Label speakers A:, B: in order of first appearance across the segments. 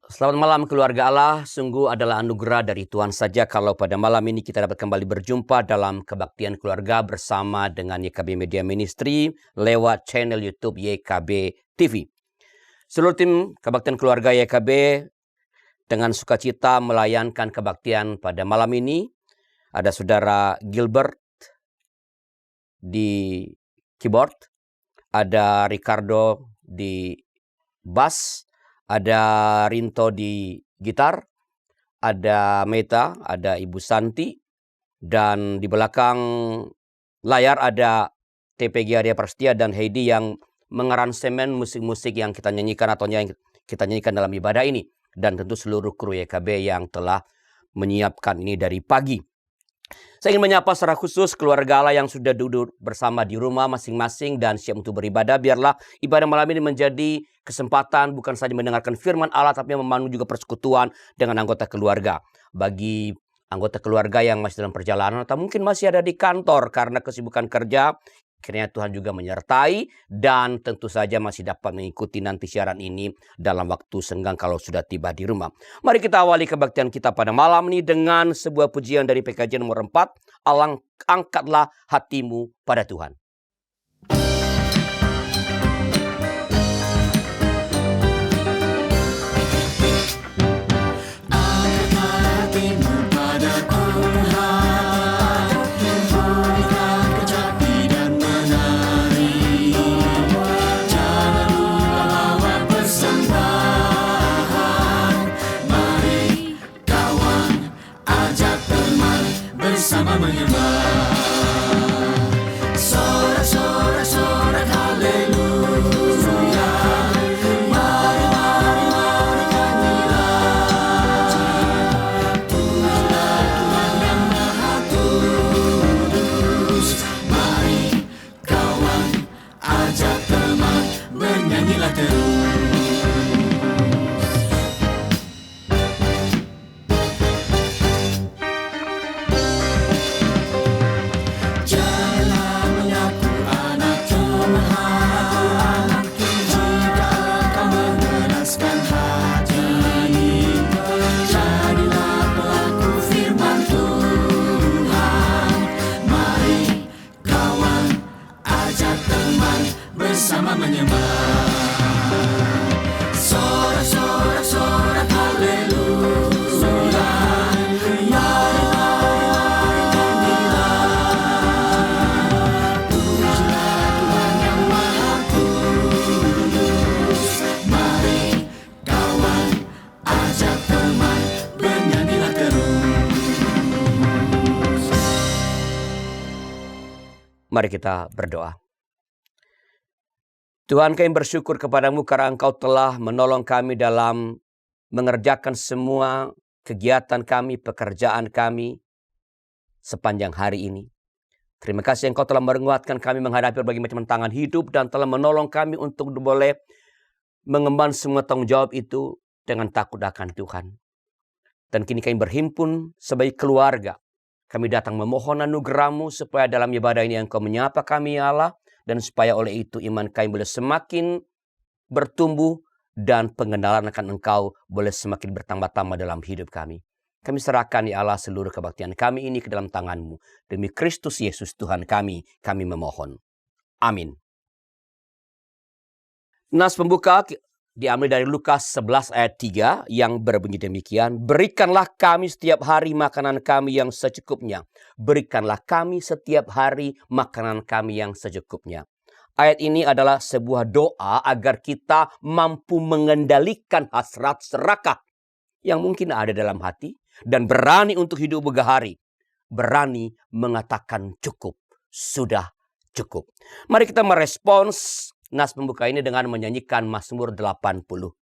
A: Selamat malam keluarga Allah, sungguh adalah anugerah dari Tuhan saja kalau pada malam ini kita dapat kembali berjumpa dalam kebaktian keluarga bersama dengan YKB Media Ministry lewat channel YouTube YKB TV. Seluruh tim kebaktian keluarga YKB dengan sukacita melayankan kebaktian pada malam ini. Ada saudara Gilbert di keyboard, ada Ricardo di bass, ada Rinto di gitar, ada Meta, ada Ibu Santi, dan di belakang layar ada TPG Arya Prastia dan Heidi yang mengaransemen musik-musik yang kita nyanyikan atau yang kita nyanyikan dalam ibadah ini. Dan tentu seluruh kru YKB yang telah menyiapkan ini dari pagi. Saya ingin menyapa secara khusus keluarga Allah yang sudah duduk bersama di rumah masing-masing dan siap untuk beribadah. Biarlah ibadah malam ini menjadi kesempatan bukan saja mendengarkan firman Allah, tapi membangun juga persekutuan dengan anggota keluarga. Bagi anggota keluarga yang masih dalam perjalanan atau mungkin masih ada di kantor karena kesibukan kerja, kiranya Tuhan juga menyertai dan tentu saja masih dapat mengikuti nanti siaran ini dalam waktu senggang kalau sudah tiba di rumah. Mari kita awali kebaktian kita pada malam ini dengan sebuah pujian dari PKJ nomor 4. Angkatlah hatimu pada Tuhan.
B: Sama menyembah sorak-sorak haleluya. Mari nyanyilah, pujilah Tuhan yang Maha Kudus. Mari kawan, ajak teman, bernyanyilah terus. Sama menyembah sorak-sorak haleluya. Mari nyanyilah, pujilah Tuhan yang Maha Kudus. Mari kawan, ajak teman, bernyanyilah terus.
A: Mari kita berdoa. Tuhan, kami bersyukur kepadamu karena Engkau telah menolong kami dalam mengerjakan semua kegiatan kami, pekerjaan kami sepanjang hari ini. Terima kasih Engkau telah menguatkan kami menghadapi berbagai macam tantangan hidup dan telah menolong kami untuk boleh mengemban semua tanggung jawab itu dengan takut akan Tuhan. Dan kini kami berhimpun sebagai keluarga. Kami datang memohon anugerah-Mu supaya dalam ibadah ini Engkau menyapa kami ya Allah. Dan supaya oleh itu iman kami boleh semakin bertumbuh dan pengenalan akan Engkau boleh semakin bertambah-tambah dalam hidup kami. Kami serahkan ya Allah seluruh kebaktian kami ini ke dalam tangan-Mu. Demi Kristus Yesus Tuhan kami memohon. Amin. Nas pembuka diambil dari Lukas 11 ayat 3 yang berbunyi demikian. Berikanlah kami setiap hari makanan kami yang secukupnya. Berikanlah kami setiap hari makanan kami yang secukupnya. Ayat ini adalah sebuah doa agar kita mampu mengendalikan hasrat serakah yang mungkin ada dalam hati. Dan berani untuk hidup berhari. Berani mengatakan cukup. Sudah cukup. Mari kita merespons nas pembuka ini dengan menyanyikan Mazmur 85.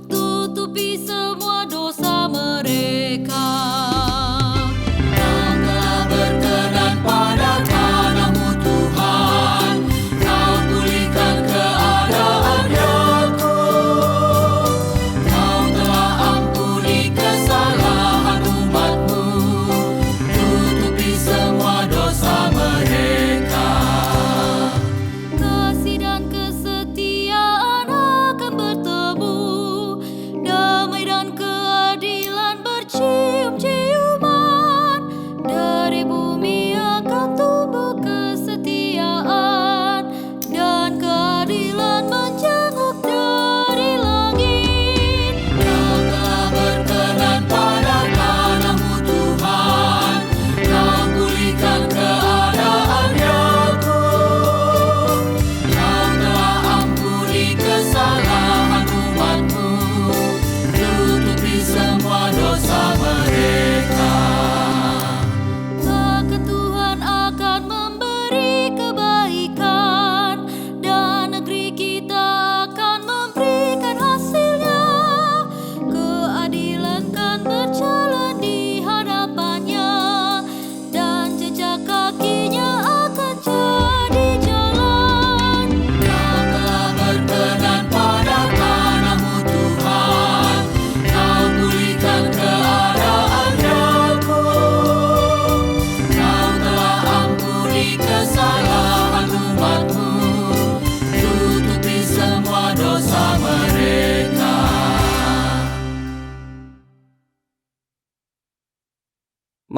B: Tutupi semua dosa mereka.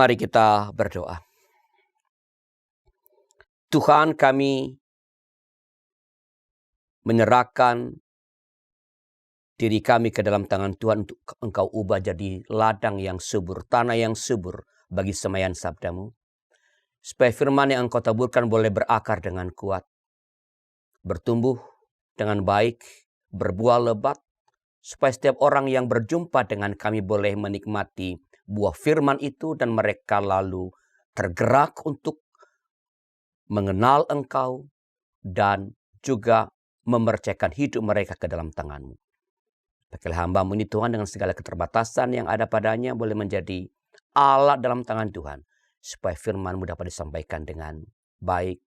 A: Mari kita berdoa. Tuhan, kami menyerahkan diri kami ke dalam tangan Tuhan untuk Engkau ubah jadi ladang yang subur, tanah yang subur bagi semaian sabda-Mu. Supaya firman yang Engkau taburkan boleh berakar dengan kuat, bertumbuh dengan baik, berbuah lebat, supaya setiap orang yang berjumpa dengan kami boleh menikmati buah firman itu dan mereka lalu tergerak untuk mengenal Engkau dan juga memercayakan hidup mereka ke dalam tangan-Mu. Pakailah hamba-Mu ini Tuhan dengan segala keterbatasan yang ada padanya boleh menjadi alat dalam tangan Tuhan. Supaya firman-Mu dapat disampaikan dengan baik,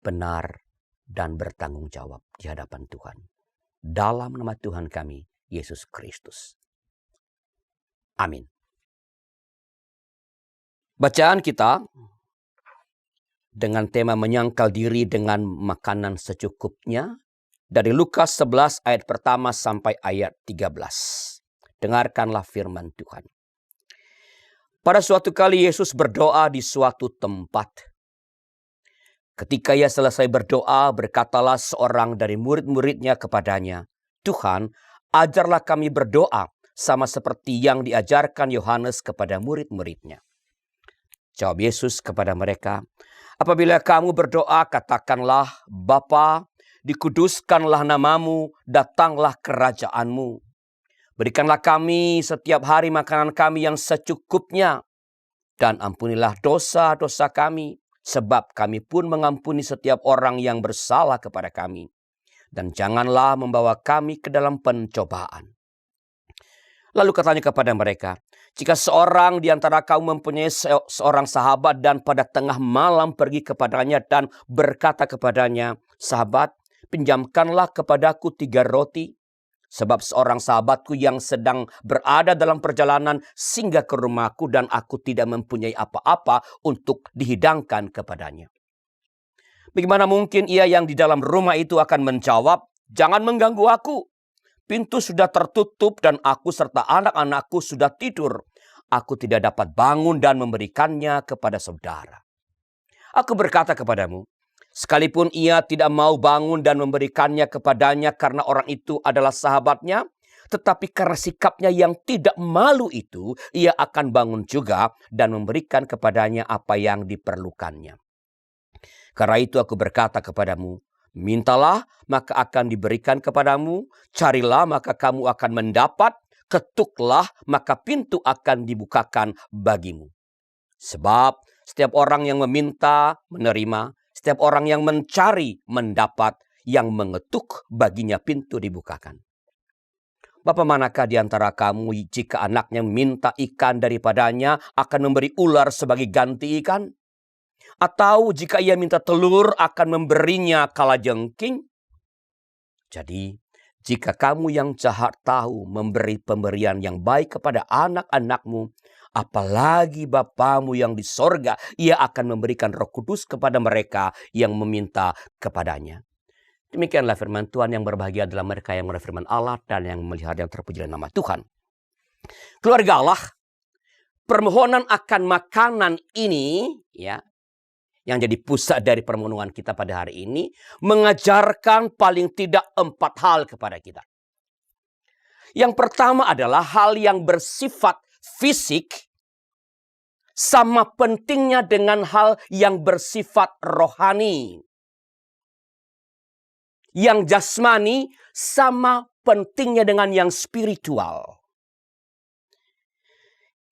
A: benar, dan bertanggung jawab di hadapan Tuhan. Dalam nama Tuhan kami, Yesus Kristus. Amin. Bacaan kita dengan tema menyangkal diri dengan makanan secukupnya dari Lukas 11 ayat pertama sampai ayat 13. Dengarkanlah firman Tuhan. Pada suatu kali Yesus berdoa di suatu tempat. Ketika ia selesai berdoa, berkatalah seorang dari murid-muridnya kepadanya, "Tuhan, ajarlah kami berdoa sama seperti yang diajarkan Yohanes kepada murid-muridnya." Jawab Yesus kepada mereka, "Apabila kamu berdoa, katakanlah, Bapa, dikuduskanlah namamu, datanglah kerajaan-Mu. Berikanlah kami setiap hari makanan kami yang secukupnya, dan ampunilah dosa-dosa kami, sebab kami pun mengampuni setiap orang yang bersalah kepada kami. Dan janganlah membawa kami ke dalam pencobaan." Lalu katanya kepada mereka, "Jika seorang di antara kamu mempunyai seorang sahabat dan pada tengah malam pergi kepadanya dan berkata kepadanya, 'Sahabat, pinjamkanlah kepadaku 3 roti, sebab seorang sahabatku yang sedang berada dalam perjalanan singgah ke rumahku dan aku tidak mempunyai apa-apa untuk dihidangkan kepadanya.' Bagaimana mungkin ia yang di dalam rumah itu akan menjawab, 'Jangan mengganggu aku. Pintu sudah tertutup dan aku serta anak-anakku sudah tidur. Aku tidak dapat bangun dan memberikannya kepada saudara.' Aku berkata kepadamu, sekalipun ia tidak mau bangun dan memberikannya kepadanya karena orang itu adalah sahabatnya, tetapi karena sikapnya yang tidak malu itu, ia akan bangun juga dan memberikan kepadanya apa yang diperlukannya. Karena itu aku berkata kepadamu, mintalah maka akan diberikan kepadamu, carilah maka kamu akan mendapat, ketuklah maka pintu akan dibukakan bagimu. Sebab setiap orang yang meminta menerima, setiap orang yang mencari mendapat, yang mengetuk baginya pintu dibukakan. Bapa manakah di antara kamu jika anaknya minta ikan daripadanya akan memberi ular sebagai ganti ikan? Atau jika ia minta telur akan memberinya kalajengking? Jadi, jika kamu yang jahat tahu memberi pemberian yang baik kepada anak-anakmu, apalagi Bapamu yang di sorga, ia akan memberikan Roh Kudus kepada mereka yang meminta kepadanya. Demikianlah firman Tuhan. Yang berbahagia adalah mereka yang mendengar firman Allah dan yang melihara yang terpuji nama Tuhan. Keluarga Allah, permohonan akan makanan ini, ya, yang jadi pusat dari permohonan kita pada hari ini, mengajarkan paling tidak 4 hal kepada kita. Yang pertama adalah hal yang bersifat fisik, sama pentingnya dengan hal yang bersifat rohani. Yang jasmani sama pentingnya dengan yang spiritual.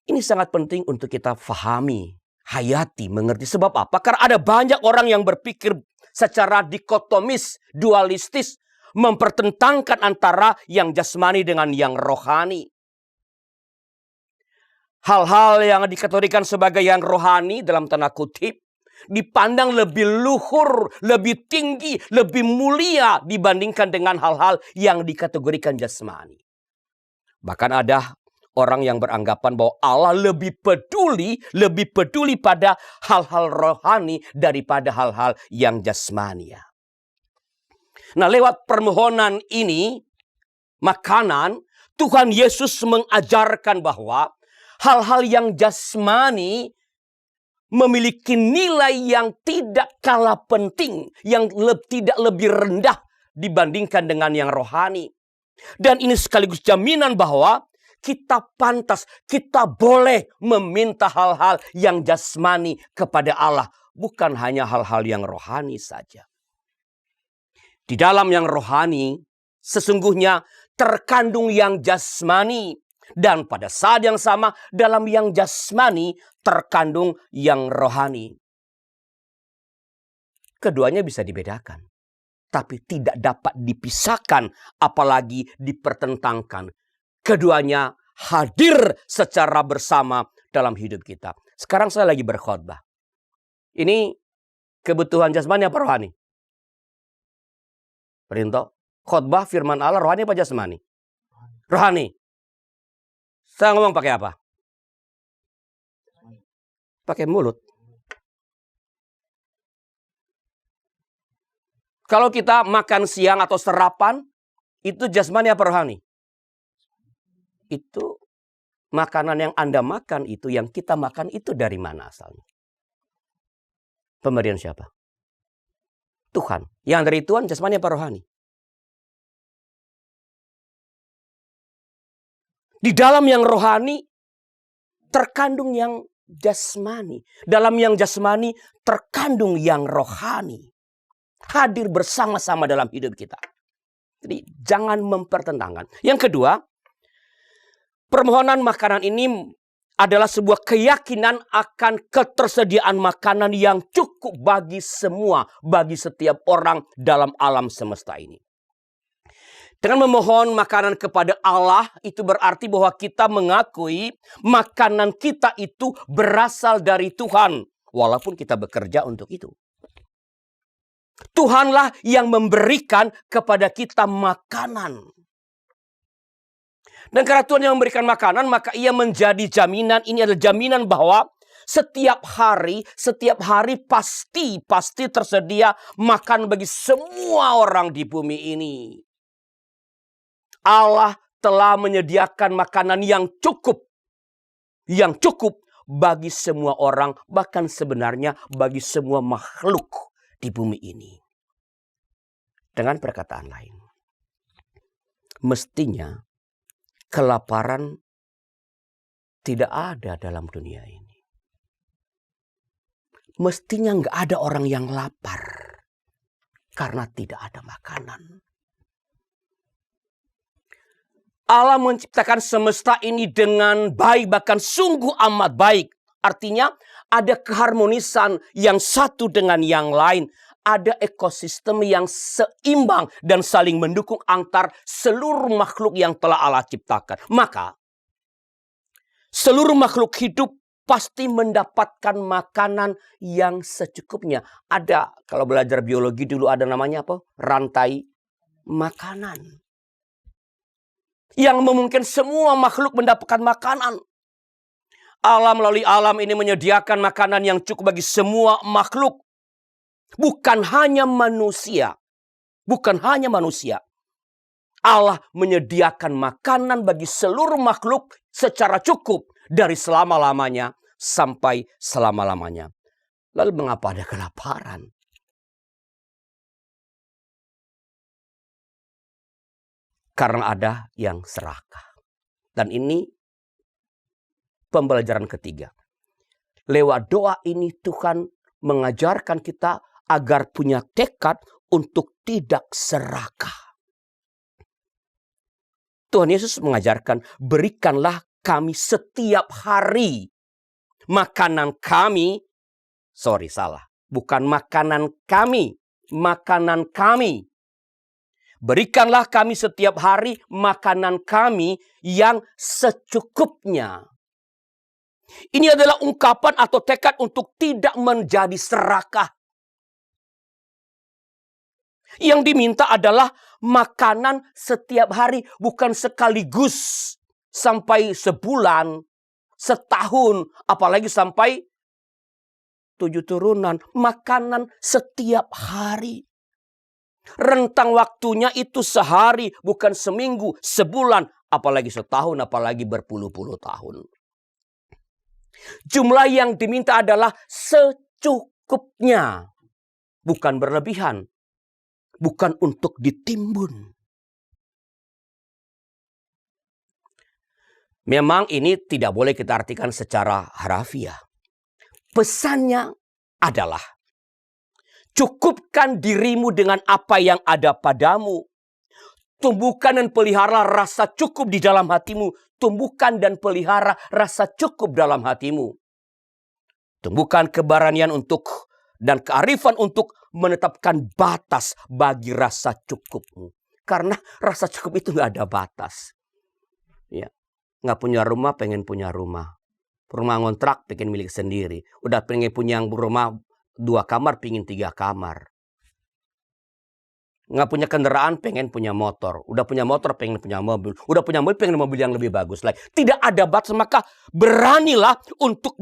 A: Ini sangat penting untuk kita fahami, hayati, mengerti. Sebab apa? Karena ada banyak orang yang berpikir secara dikotomis, dualistis, mempertentangkan antara yang jasmani dengan yang rohani. Hal-hal yang dikategorikan sebagai yang rohani dalam tanda kutip dipandang lebih luhur, lebih tinggi, lebih mulia dibandingkan dengan hal-hal yang dikategorikan jasmani. Bahkan ada orang yang beranggapan bahwa Allah lebih peduli pada hal-hal rohani daripada hal-hal yang jasmani. Nah, lewat permohonan ini, makanan, Tuhan Yesus mengajarkan bahwa hal-hal yang jasmani memiliki nilai yang tidak kalah penting, yang tidak lebih rendah dibandingkan dengan yang rohani. Dan ini sekaligus jaminan bahwa kita pantas, kita boleh meminta hal-hal yang jasmani kepada Allah, bukan hanya hal-hal yang rohani saja. Di dalam yang rohani, sesungguhnya terkandung yang jasmani. Dan pada saat yang sama, dalam yang jasmani, terkandung yang rohani. Keduanya bisa dibedakan. Tapi tidak dapat dipisahkan, apalagi dipertentangkan. Keduanya hadir secara bersama dalam hidup kita. Sekarang saya lagi berkhotbah. Ini kebutuhan jasmani apa rohani? Perinto, khotbah firman Allah rohani apa jasmani? Rohani. Saya ngomong pakai apa? Pakai mulut. Kalau kita makan siang atau sarapan, itu jasmani apa rohani? Itu makanan yang Anda makan itu, yang kita makan itu dari mana asalnya? Pemberian siapa? Tuhan. Yang dari Tuhan jasmani apa rohani? Di dalam yang rohani terkandung yang jasmani. Dalam yang jasmani terkandung yang rohani. Hadir bersama-sama dalam hidup kita. Jadi jangan mempertentangkan. Yang kedua, permohonan makanan ini adalah sebuah keyakinan akan ketersediaan makanan yang cukup bagi semua, bagi setiap orang dalam alam semesta ini. Dengan memohon makanan kepada Allah, itu berarti bahwa kita mengakui makanan kita itu berasal dari Tuhan, walaupun kita bekerja untuk itu. Tuhanlah yang memberikan kepada kita makanan. Dan karena Tuhan yang memberikan makanan, maka ia menjadi jaminan. Ini adalah jaminan bahwa setiap hari pasti tersedia makan bagi semua orang di bumi ini. Allah telah menyediakan makanan yang cukup bagi semua orang, bahkan sebenarnya bagi semua makhluk di bumi ini. Dengan perkataan lain, mestinya kelaparan tidak ada dalam dunia ini. Mestinya nggak ada orang yang lapar karena tidak ada makanan. Allah menciptakan semesta ini dengan baik, bahkan sungguh amat baik. Artinya ada keharmonisan yang satu dengan yang lain. Ada ekosistem yang seimbang dan saling mendukung antar seluruh makhluk yang telah Allah ciptakan. Maka seluruh makhluk hidup pasti mendapatkan makanan yang secukupnya. Ada, kalau belajar biologi dulu ada namanya apa? Rantai makanan. Yang memungkinkan semua makhluk mendapatkan makanan. Allah melalui alam ini menyediakan makanan yang cukup bagi semua makhluk. Bukan hanya manusia. Allah menyediakan makanan bagi seluruh makhluk secara cukup. Dari selama-lamanya sampai selama-lamanya. Lalu mengapa ada kelaparan? Karena ada yang serakah. Dan ini pembelajaran ketiga. Lewat doa ini Tuhan mengajarkan kita agar punya tekad untuk tidak serakah. Tuhan Yesus mengajarkan, berikanlah kami setiap hari makanan kami. Bukan makanan kami, makanan kami. Berikanlah kami setiap hari makanan kami yang secukupnya. Ini adalah ungkapan atau tekad untuk tidak menjadi serakah. Yang diminta adalah makanan setiap hari, bukan sekaligus sampai sebulan, setahun, apalagi sampai 7 turunan. Makanan setiap hari. Rentang waktunya itu sehari, bukan seminggu, sebulan, apalagi setahun, apalagi berpuluh-puluh tahun. Jumlah yang diminta adalah secukupnya. Bukan berlebihan. Bukan untuk ditimbun. Memang ini tidak boleh kita artikan secara harafiah. Pesannya adalah, cukupkan dirimu dengan apa yang ada padamu. Tumbuhkan dan pelihara rasa cukup di dalam hatimu. Tumbuhkan dan pelihara rasa cukup dalam hatimu. Tumbuhkan keberanian dan kearifan untuk menetapkan batas bagi rasa cukupmu. Karena rasa cukup itu nggak ada batas. Ya, nggak punya rumah, pengen punya rumah. Rumah ngontrak, pengen milik sendiri. Udah pengen punya rumah 2 kamar, pengen 3 kamar. Nggak punya kendaraan, pengen punya motor. Udah punya motor, pengen punya mobil. Udah punya mobil, pengen mobil yang lebih bagus lagi. Tidak ada batas, maka beranilah untuk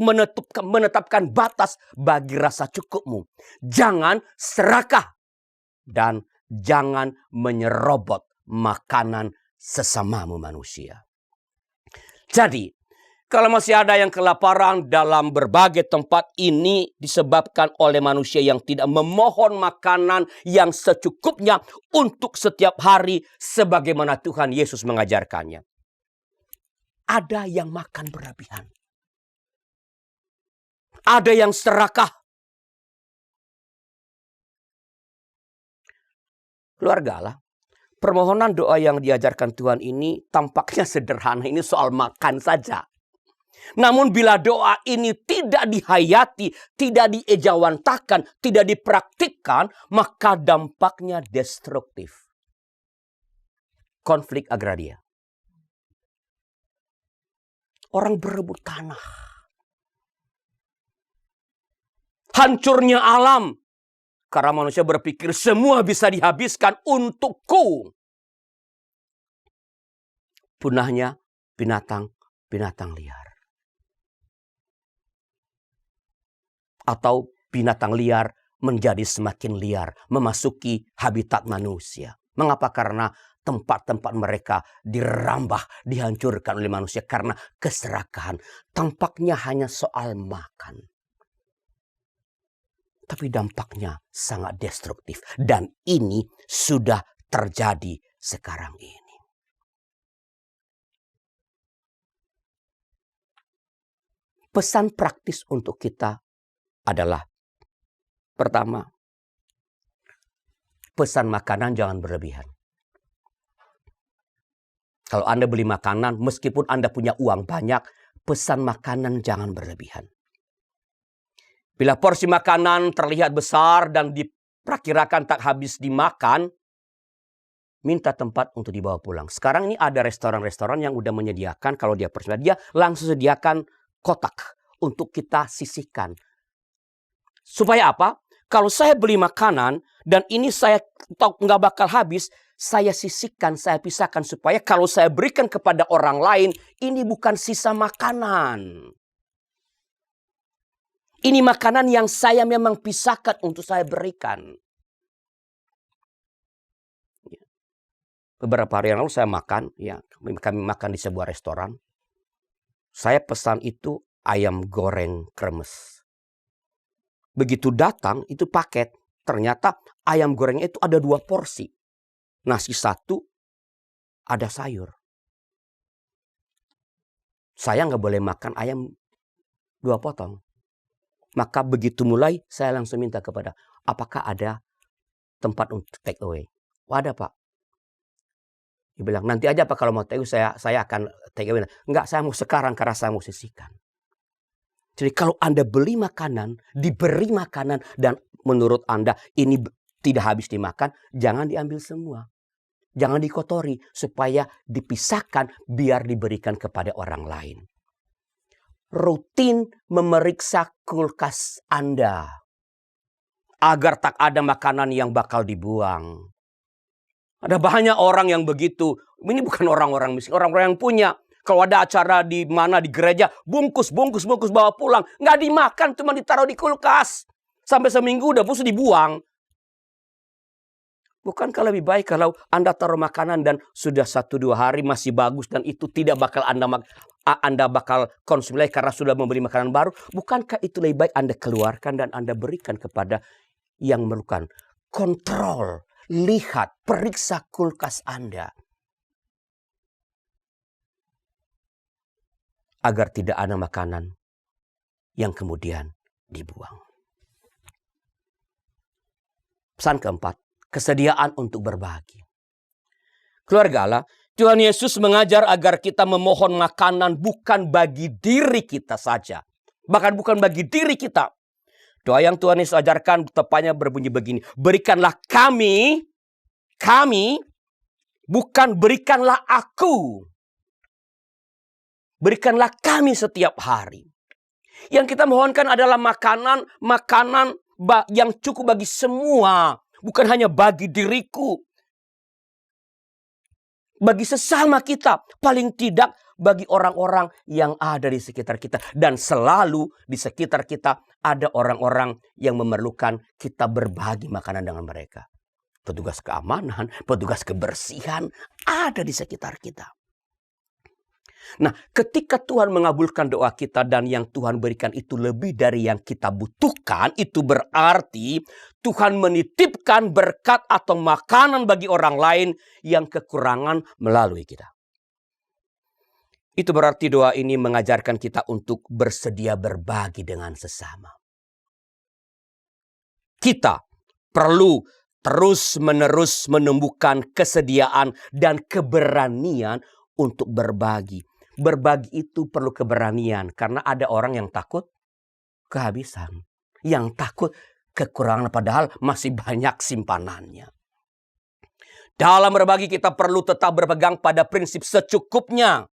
A: menetapkan batas bagi rasa cukupmu. Jangan serakah dan jangan menyerobot makanan sesamamu manusia. Jadi, kalau masih ada yang kelaparan dalam berbagai tempat, ini disebabkan oleh manusia yang tidak memohon makanan yang secukupnya untuk setiap hari sebagaimana Tuhan Yesus mengajarkannya. Ada yang makan berlebihan. Ada yang serakah. Keluarga lah. Permohonan doa yang diajarkan Tuhan ini tampaknya sederhana. Ini soal makan saja. Namun bila doa ini tidak dihayati, tidak diejawantakan, tidak dipraktikkan, maka dampaknya destruktif. Konflik agraria. Orang berebut tanah. Hancurnya alam. Karena manusia berpikir semua bisa dihabiskan untukku. Punahnya binatang liar. Atau binatang liar menjadi semakin liar, memasuki habitat manusia. Mengapa? Karena tempat-tempat mereka dirambah, dihancurkan oleh manusia karena keserakahan. Tampaknya hanya soal makan. Tapi dampaknya sangat destruktif. Dan ini sudah terjadi sekarang ini. Pesan praktis untuk kita adalah, pertama, pesan makanan jangan berlebihan. Kalau Anda beli makanan, meskipun Anda punya uang banyak, pesan makanan jangan berlebihan. Bila porsi makanan terlihat besar dan diperkirakan tak habis dimakan, minta tempat untuk dibawa pulang. Sekarang ini ada restoran-restoran yang udah menyediakan, kalau dia persediaan, dia langsung sediakan kotak untuk kita sisihkan. Supaya apa? Kalau saya beli makanan dan ini saya tahu nggak bakal habis, saya sisihkan, saya pisahkan supaya kalau saya berikan kepada orang lain, ini bukan sisa makanan. Ini makanan yang saya memang pisahkan untuk saya berikan. Beberapa hari yang lalu saya makan, ya kami makan di sebuah restoran. Saya pesan itu ayam goreng kremes. Begitu datang itu paket, ternyata ayam gorengnya itu ada 2 porsi. Nasi 1, ada sayur. Saya nggak boleh makan ayam 2 potong. Maka begitu mulai saya langsung minta kepada, apakah ada tempat untuk take away? Oh, ada Pak. Dia bilang, nanti aja Pak kalau mau take away saya akan take away. Enggak, saya mau sekarang karena saya mau sisihkan. Jadi kalau Anda beli makanan, diberi makanan, dan menurut Anda ini tidak habis dimakan, jangan diambil semua. Jangan dikotori, supaya dipisahkan biar diberikan kepada orang lain. Rutin memeriksa kulkas Anda. Agar tak ada makanan yang bakal dibuang. Ada banyak orang yang begitu. Ini bukan orang-orang miskin, orang-orang yang punya. Kalau ada acara di mana di gereja, bungkus bawa pulang. Nggak dimakan, cuma ditaruh di kulkas. Sampai seminggu udah busuk dibuang. Bukankah lebih baik kalau Anda taruh makanan dan sudah 1-2 hari masih bagus dan itu tidak bakal Anda bakal konsumsi lagi karena sudah membeli makanan baru? Bukankah itu lebih baik Anda keluarkan dan Anda berikan kepada yang memerlukan? Kontrol, lihat, periksa kulkas Anda. Agar tidak ada makanan yang kemudian dibuang. Pesan keempat, kesediaan untuk berbagi. Keluarga Allah, Tuhan Yesus mengajar agar kita memohon makanan bukan bagi diri kita saja. Bahkan bukan bagi diri kita. Doa yang Tuhan Yesus ajarkan tepatnya berbunyi begini. Berikanlah kami, bukan berikanlah aku. Berikanlah kami setiap hari. Yang kita mohonkan adalah makanan yang cukup bagi semua. Bukan hanya bagi diriku. Bagi sesama kita. Paling tidak bagi orang-orang yang ada di sekitar kita. Dan selalu di sekitar kita ada orang-orang yang memerlukan kita berbagi makanan dengan mereka. Petugas keamanan, petugas kebersihan ada di sekitar kita. Nah, ketika Tuhan mengabulkan doa kita dan yang Tuhan berikan itu lebih dari yang kita butuhkan, itu berarti Tuhan menitipkan berkat atau makanan bagi orang lain yang kekurangan melalui kita. Itu berarti doa ini mengajarkan kita untuk bersedia berbagi dengan sesama. Kita perlu terus-menerus menumbuhkan kesediaan dan keberanian untuk berbagi. Berbagi itu perlu keberanian karena ada orang yang takut kehabisan. Yang takut kekurangan padahal masih banyak simpanannya. Dalam berbagi kita perlu tetap berpegang pada prinsip secukupnya.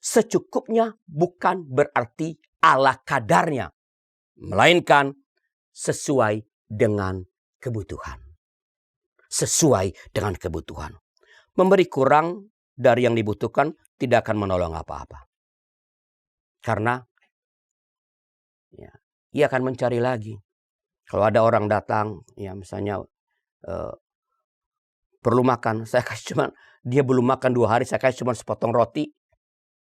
A: Secukupnya bukan berarti ala kadarnya. Melainkan sesuai dengan kebutuhan. Sesuai dengan kebutuhan. Memberi kurang dari yang dibutuhkan tidak akan menolong apa-apa. Karena ia akan mencari lagi. Kalau ada orang datang, misalnya perlu makan, saya kasih dia belum makan 2 hari, saya kasih cuma sepotong roti.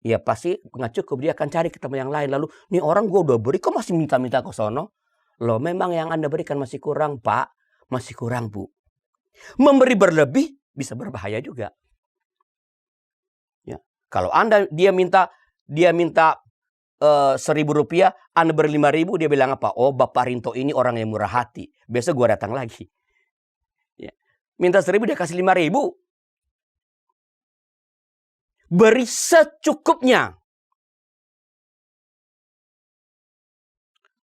A: Ya pasti nggak cukup, dia akan cari ke teman yang lain. Lalu, nih orang gue udah beri, kok masih minta-minta ke sono? Loh, memang yang Anda berikan masih kurang, Pak. Masih kurang, Bu. Memberi berlebih bisa berbahaya juga. Kalau dia minta 1.000 rupiah, Anda beri 5.000, dia bilang apa? Oh, Bapak Rinto ini orang yang murah hati. Besok gue datang lagi. Minta 1.000, dia kasih 5.000. Beri secukupnya.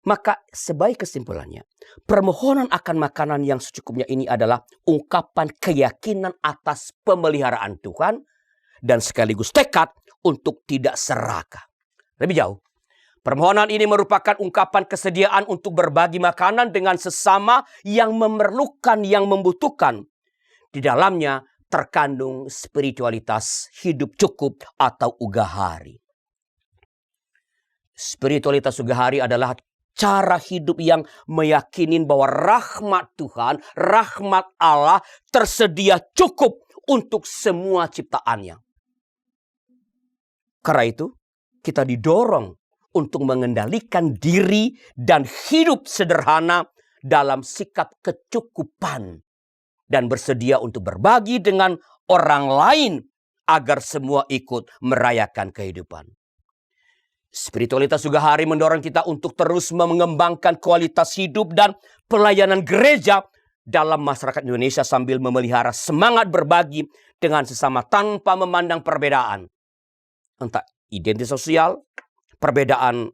A: Maka sebaik kesimpulannya, permohonan akan makanan yang secukupnya ini adalah ungkapan keyakinan atas pemeliharaan Tuhan dan sekaligus tekad untuk tidak serakah. Lebih jauh, permohonan ini merupakan ungkapan kesediaan untuk berbagi makanan dengan sesama yang memerlukan, yang membutuhkan. Di dalamnya terkandung spiritualitas hidup cukup atau ugahari. Spiritualitas ugahari adalah cara hidup yang meyakinin bahwa rahmat Tuhan, rahmat Allah tersedia cukup untuk semua ciptaannya. Karena itu, kita didorong untuk mengendalikan diri dan hidup sederhana dalam sikap kecukupan. Dan bersedia untuk berbagi dengan orang lain agar semua ikut merayakan kehidupan. Spiritualitas ugahari mendorong kita untuk terus mengembangkan kualitas hidup dan pelayanan gereja dalam masyarakat Indonesia sambil memelihara semangat berbagi dengan sesama tanpa memandang perbedaan. Entah identitas sosial, perbedaan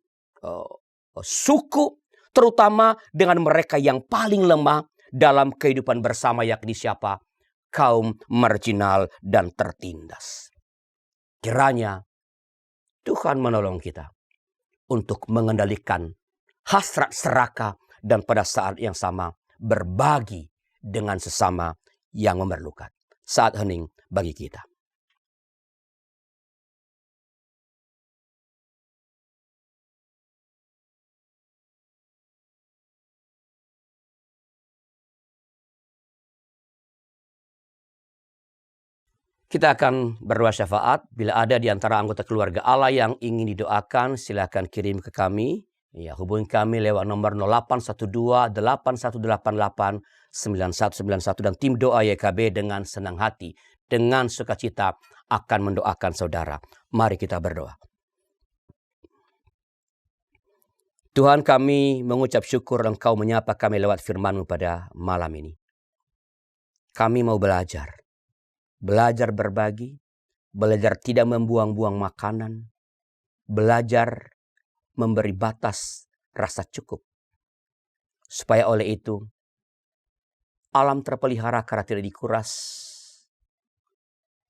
A: suku, terutama dengan mereka yang paling lemah dalam kehidupan bersama, yakni siapa? Kaum marginal dan tertindas. Kiranya Tuhan menolong kita untuk mengendalikan hasrat serakah dan pada saat yang sama berbagi dengan sesama yang memerlukan. Saat hening bagi kita. Kita akan berdoa syafaat. Bila ada di antara anggota keluarga Allah yang ingin didoakan, silakan kirim ke kami. Ya, hubungi kami lewat nomor 0812-8198-9191 dan tim doa YKB dengan senang hati, dengan sukacita akan mendoakan saudara. Mari kita berdoa. Tuhan, kami mengucap syukur Engkau menyapa kami lewat firman-Mu pada malam ini. Kami mau belajar berbagi, belajar tidak membuang-buang makanan, belajar memberi batas rasa cukup. Supaya oleh itu, alam terpelihara karena tidak dikuras.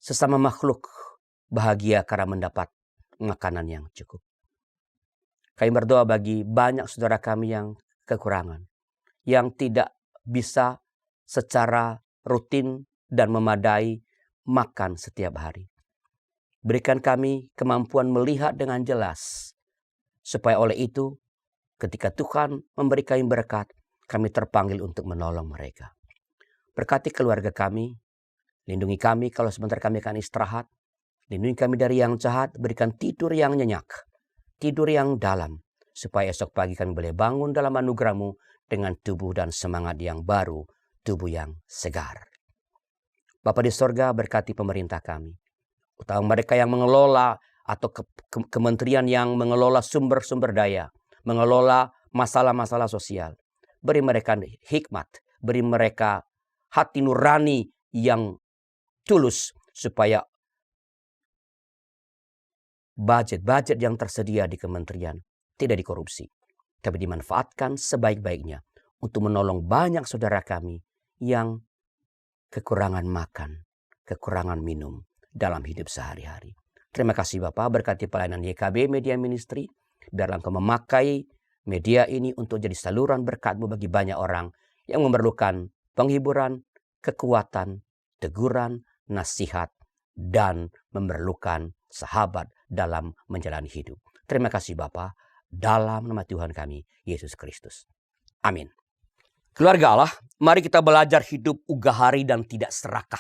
A: Sesama makhluk bahagia karena mendapat makanan yang cukup. Kami berdoa bagi banyak saudara kami yang kekurangan, yang tidak bisa secara rutin dan memadai makan setiap hari. Berikan kami kemampuan melihat dengan jelas, supaya oleh itu ketika Tuhan memberi kami berkat, kami terpanggil untuk menolong mereka. Berkati keluarga kami, lindungi kami kalau sebentar kami akan istirahat, lindungi kami dari yang jahat, berikan tidur yang nyenyak, tidur yang dalam, supaya esok pagi kami boleh bangun dalam anugerah-Mu dengan tubuh dan semangat yang baru, tubuh yang segar. Bapa di sorga, berkati pemerintah kami, utama mereka yang mengelola atau kementerian yang mengelola sumber-sumber daya, mengelola masalah-masalah sosial. Beri mereka hikmat, beri mereka hati nurani yang tulus, supaya budget yang tersedia di kementerian tidak dikorupsi, tapi dimanfaatkan sebaik-baiknya untuk menolong banyak saudara kami yang kekurangan makan, kekurangan minum dalam hidup sehari-hari. Terima kasih Bapak, berkati pelayanan YKB Media Ministry. Biarlah Engkau memakai media ini untuk jadi saluran berkat-Mu bagi banyak orang yang memerlukan penghiburan, kekuatan, teguran, nasihat, dan memerlukan sahabat dalam menjalani hidup. Terima kasih Bapa, dalam nama Tuhan kami, Yesus Kristus. Amin. Keluarga Allah, mari kita belajar hidup ugahari dan tidak serakah.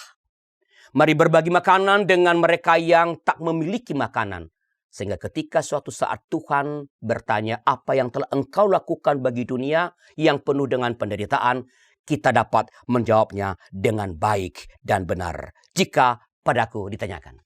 A: Mari berbagi makanan dengan mereka yang tak memiliki makanan. Sehingga ketika suatu saat Tuhan bertanya apa yang telah engkau lakukan bagi dunia yang penuh dengan penderitaan, kita dapat menjawabnya dengan baik dan benar. Jika padaku ditanyakan.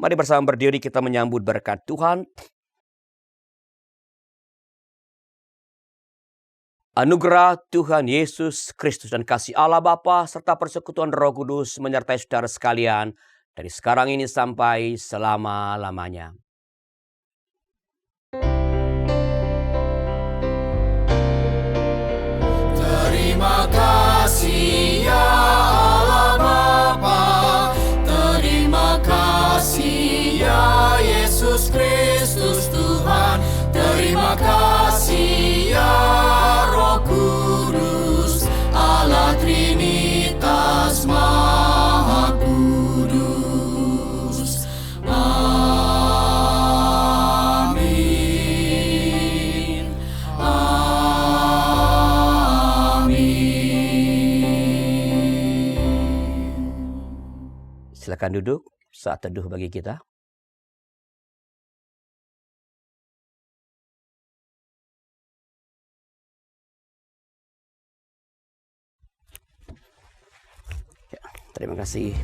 A: Mari bersama berdiri kita menyambut berkat Tuhan. Anugerah Tuhan Yesus Kristus dan kasih Allah Bapa serta persekutuan Roh Kudus menyertai saudara sekalian dari sekarang ini sampai selama-lamanya.
B: Terima kasih ya Allah Bapa, terima kasih ya Yesus Kristus Tuhan, terima kasih ya Roh Kudus.
A: Silakan duduk, saat teduh bagi kita. Ya, terima kasih.